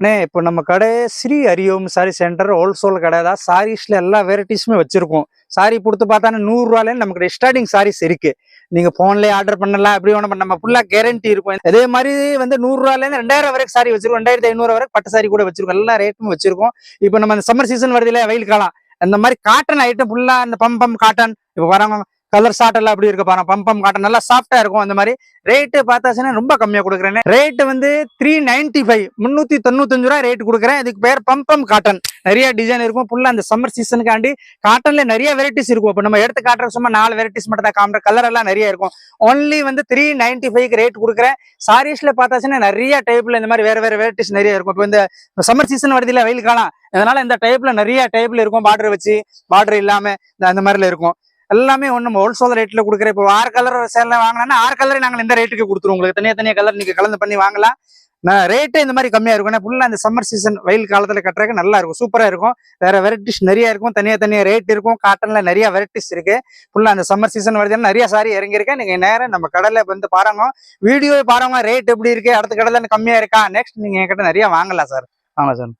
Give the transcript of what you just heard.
அண்ணே இப்போ நம்ம கடை ஸ்ரீ ஹரிஓம் சாரி சென்டர் ஹோல்சேல் கடை தான். சாரீஸ்ல எல்லா வெரைட்டிஸுமே வச்சிருக்கோம். சாரி கொடுத்து பார்த்தானே 100 ரூபாயிலேருந்து நமக்கு ஸ்டார்டிங் சாரீஸ் இருக்கு. நீங்க போன்லயே ஆர்டர் பண்ணலாம், எப்படி வேணும் நம்ம ஃபுல்லா கேரண்டி இருக்கும். அதே மாதிரி வந்து 100 ரூபாயிலேருந்து 2000 வரைக்கும் சாரி வச்சிருக்கோம், 2500 வரைக்கும் பட்டு சாரி கூட வச்சிருக்கோம். எல்லா ரேட்டும் வச்சிருக்கோம். இப்போ நம்ம அந்த சம்மர் சீசன் வருது இல்லையா, வெயில் காலம், அந்த மாதிரி காட்டன் ஐட்டம் ஃபுல்லா அந்த பம்பம் காட்டன் இப்போ வராங்க. கலர் ஷார்ட் எல்லாம் அப்படி இருக்கு பாருங்க, பம்பம் காட்டன் நல்லா சாஃப்டா இருக்கும். அந்த மாதிரி ரேட்டு பார்த்தாச்சுன்னா ரொம்ப கம்மியா கொடுக்குறேன். ரேட்டு வந்து 395 395 ரூபாய் ரேட் கொடுக்குறேன். இதுக்கு பேர் பம்பம் காட்டன். நிறைய டிசைன் இருக்கும் ஃபுல்லா. அந்த சம்மர் சீசனுக்காண்டி காட்டன்ல நிறைய வெரைட்டிஸ் இருக்கும். இப்போ நம்ம எடுத்து காட்டுற சும்மா 4 வெரைட்டிஸ் மட்டும் தான் காட்டுற, கலர் எல்லாம் நிறைய இருக்கும். ஒன்லி வந்து 395 ரேட் கொடுக்குறேன். சாரீஸ்ல பார்த்தாச்சுன்னா நிறைய டைப்ல இந்த மாதிரி வேற வேற வெரைட்டிஸ் நிறைய இருக்கும். இப்போ இந்த சம்மர் சீசன் வருது இல்ல, வெயில் காலம், அதனால இந்த டைப்ல நிறைய டைப்ல இருக்கும். பார்டர் வச்சு பார்டர் இல்லாம அந்த மாதிரில இருக்கும். எல்லாமே ஒன்று நம்ம ஹோல்சேல் ரேட்ல கொடுக்குறேன். இப்போ 6 கலர் சேலை வாங்கினா 6 கலரை நாங்கள் இந்த ரேட்டுக்கு கொடுத்துருவோம். உங்களுக்கு தனியா கலர் நீங்க கலந்து பண்ணி வாங்கலாம். நான் ரேட்டு இந்த மாதிரி கம்மியா இருக்கும். ஃபுல்லா அந்த சம்மர் சீசன் வெயில் காலத்துல கட்டுறதுக்கு நல்லா இருக்கும், சூப்பரா இருக்கும். வேற வெரைட்டிஸ் நிறைய இருக்கும், தனியா ரேட் இருக்கும். காட்டன்ல நிறைய வெரைட்டிஸ் இருக்கு. ஃபுல்லா அந்த சம்மர் சீசன் வருதுன்னா நிறைய சாரி இறங்கியிருக்கேன். நீங்க நேரம் நம்ம கடையில வந்து பாருங்க, வீடியோ பாருங்க, ரேட் எப்படி இருக்கு, அடுத்த கடையில கம்மியா இருக்கா, நெக்ஸ்ட் நீங்க என்கிட்ட நிறைய வாங்கலாம் சார். ஆமா சார்.